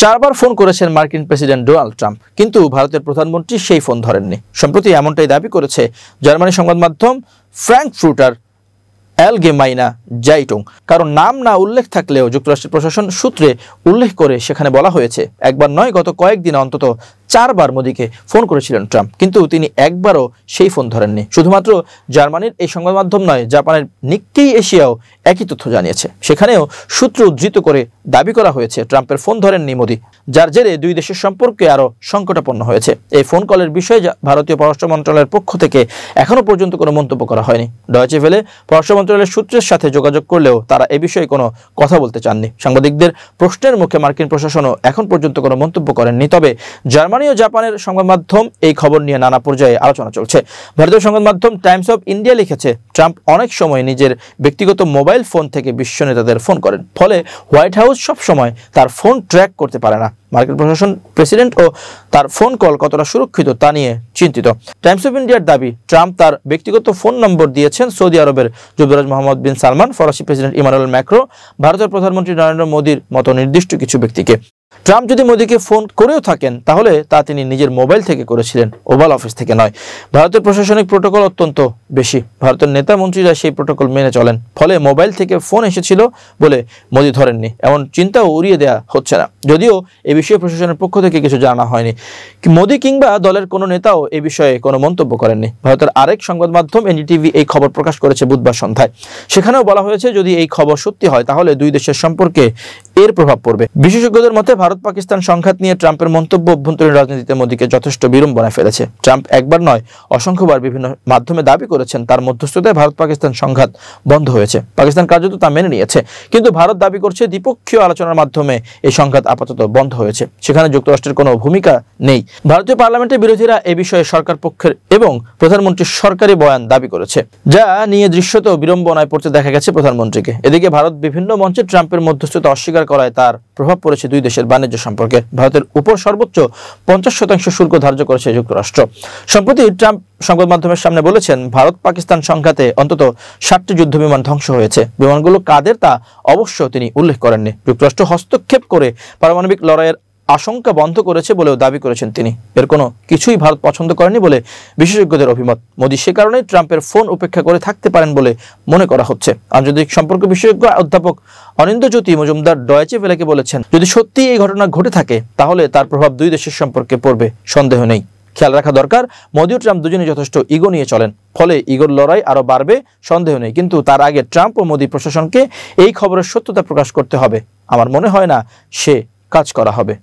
4বার phone করেছেন মার্কিন president Donald Trump, কিন্তু ভারতের প্রধানমন্ত্রী সেই ফোন ধরেননি। সম্প্রতি এমনটাই দাবি করেছে জার্মানি সংবাদ মাধ্যম ফ্র্যাঙ্কফুর্টার অ্যালগেমাইনা জাইটুং। কারণ নাম না উল্লেখ থাকলেও যুক্তরাষ্ট্রের প্রশাসন সূত্রে উল্লেখ করে সেখানে বলা হয়েছে, একবার নয় গত কয়েকদিন অন্তত 4বার মোদিকে ফোন করেছিলেন ট্রাম্প, কিন্তু তিনি একবারও সেই ফোন ধরেননি। শুধুমাত্র জার্মানির এই সংবাদ মাধ্যম নয়, জাপানের নিক্কেই এশিয়াও একই তথ্য জানিয়েছে। সেখানেও সূত্র উদ্ধৃত করে দাবি করা হয়েছে ট্রাম্পের ফোন ধরেননি মোদি, যার জেরে দুই দেশের সম্পর্কে আরও সংকটাপন্ন হয়েছে। এই ফোন কলের বিষয়ে ভারতীয় পররাষ্ট্র মন্ত্রণালয়ের পক্ষ থেকে এখনও পর্যন্ত কোনো মন্তব্য করা হয়নি। ডয়েচে ভেলে পররাষ্ট্র মন্ত্রণালয়ের সূত্রের সাথে যোগাযোগ করলেও তারা এ বিষয়ে কোনো কথা বলতে চাননি। সাংবাদিকদের প্রশ্নের মুখে মার্কিন প্রশাসনও এখন পর্যন্ত কোনো মন্তব্য করেননি। তবে জার্মানি ও জাপানের সংবাদ মাধ্যম এই খবর নিয়ে নানা পর্যায়ে আলোচনা চলছে। ভারতীয় সংবাদ মাধ্যম টাইমস অফ ইন্ডিয়া লিখেছে, ট্রাম্প অনেক সময় নিজের ব্যক্তিগত মোবাইল ফোন থেকে বিশ্ব নেতাদের ফোন করেন, ফলে হোয়াইট হাউস সব সময় তার ফোন ট্র্যাক করতে পারে না। মার্কিন প্রশাসন প্রেসিডেন্ট ও তার ফোন কল কতটা সুরক্ষিত তা নিয়ে চিন্তিত। টাইমস অফ ইন্ডিয়ার দাবি, ট্রাম্প তার ব্যক্তিগত ফোন নম্বর দিয়েছেন সৌদি আরবের যুবরাজ মোহাম্মদ বিন সালমান, ফরাসি প্রেসিডেন্ট ইমানুয়েল ম্যাক্রো, ভারতের প্রধানমন্ত্রী নরেন্দ্র মোদীর মতো নির্দিষ্ট কিছু ব্যক্তিকে। ট্রাম্প যদি মোদিকে ফোন করেও থাকেন তাহলে তা তিনি নিজের মোবাইল থেকে করেছিলেন, ওভাল অফিস থেকে নয়। ভারতের প্রশাসনিক প্রোটোকল অত্যন্ত বেশি, ভারতের নেতা মন্ত্রীরা সেই প্রোটোকল মেনে চলেন, ফলে মোবাইল থেকে ফোন এসেছিল বলে মোদি ধরেননি এমন চিন্তাও উড়িয়ে দেওয়া হচ্ছে না। যদিও এ বিষয়ে প্রশাসনের পক্ষ থেকে কিছু জানা হয়নি। মোদি কিংবা দলের কোনো নেতাও এ বিষয়ে কোনো মন্তব্য করেননি। ভারতের আরেক সংবাদ মাধ্যম এনডিটিভি এই খবর প্রকাশ করেছে বুধবার সন্ধ্যায়। সেখানেও বলা হয়েছে, যদি এই খবর সত্যি হয় তাহলে দুই দেশের সম্পর্কে এর প্রভাব পড়বে। বিশেষজ্ঞদের মতে ভারত পাকিস্তান সংঘাত নিয়ে ট্রাম্পের মন্তব্য অভ্যন্তরীণ রাজনীতিতে মোদিকে যথেষ্ট বিড়ম্বনায় ফেলেছে। ট্রাম্প একবার নয় অসংখ্যবার বিভিন্ন মাধ্যমে দাবি করেছেন তার মধ্যস্থতায় ভারত পাকিস্তান সংঘাত বন্ধ হয়েছে। পাকিস্তান কার্যত তা মেনে নিয়েছে, কিন্তু ভারত দাবি করছে দ্বিপক্ষীয় আলোচনার মাধ্যমে এই সংঘাত আপাতত বন্ধ হয়েছে। সেখানে যুক্তরাষ্ট্রের কোনো ভূমিকা নেই। ভারতীয় পার্লামেন্টের বিরোধীরা এ বিষয়ে সরকার পক্ষের এবং প্রধানমন্ত্রীর সরকারি বয়ান দাবি করেছে, যা নিয়ে দৃশ্যত বিড়ম্বনায় পড়তে দেখা গেছে প্রধানমন্ত্রীকে। এদিকে ভারত বিভিন্ন মঞ্চে ট্রাম্পের মধ্যস্থতা অস্বীকার করায় তার প্রভাব পড়েছে দুই দেশের বাণিজ্য সম্পর্কে। ভারতের উপর সর্বোচ্চ 50% শুল্ক ধার্য করেছে যুক্তরাষ্ট্র। সম্প্রতি ট্রাম্প সংবাদ মাধ্যমের সামনে বলেছেন, ভারত পাকিস্তান সংঘাতে অন্তত 60টি যুদ্ধবিমান ধ্বংস হয়েছে। বিমানগুলো কাদের তা অবশ্য তিনি উল্লেখ করেননি। যুক্তরাষ্ট্র হস্তক্ষেপ করে পারমাণবিক লড়াইয়ের আশঙ্কা বন্ধ করেছে বলেও দাবি করেছেন তিনি। এর কোনো কিছুই ভারত পছন্দ করেনি বলে বিশেষজ্ঞদের অভিমত। মোদি সে কারণে ট্রাম্পের ফোন উপেক্ষা করে থাকতে পারেন বলে মনে করা হচ্ছে। আন্তর্জাতিক সম্পর্ক বিশেষজ্ঞ অধ্যাপক অনিন্দ্যজ্যোতি মজুমদার ডয়েচে ভেলেকে বলেছেন, যদি সত্যি এই ঘটনা ঘটে থাকে তাহলে তার প্রভাব দুই দেশের সম্পর্কে পড়বে, সন্দেহ নেই। খেয়াল রাখা দরকার, মোদি ও ট্রাম্প দুজনেই যথেষ্ট ইগো নিয়ে চলেন, ফলে ইগোর লড়াই আরও বাড়বে, সন্দেহ নেই। কিন্তু তার আগে ট্রাম্প ও মোদি প্রশাসনকে এই খবরের সত্যতা প্রকাশ করতে হবে। আমার মনে হয় না সে কাজ করা হবে।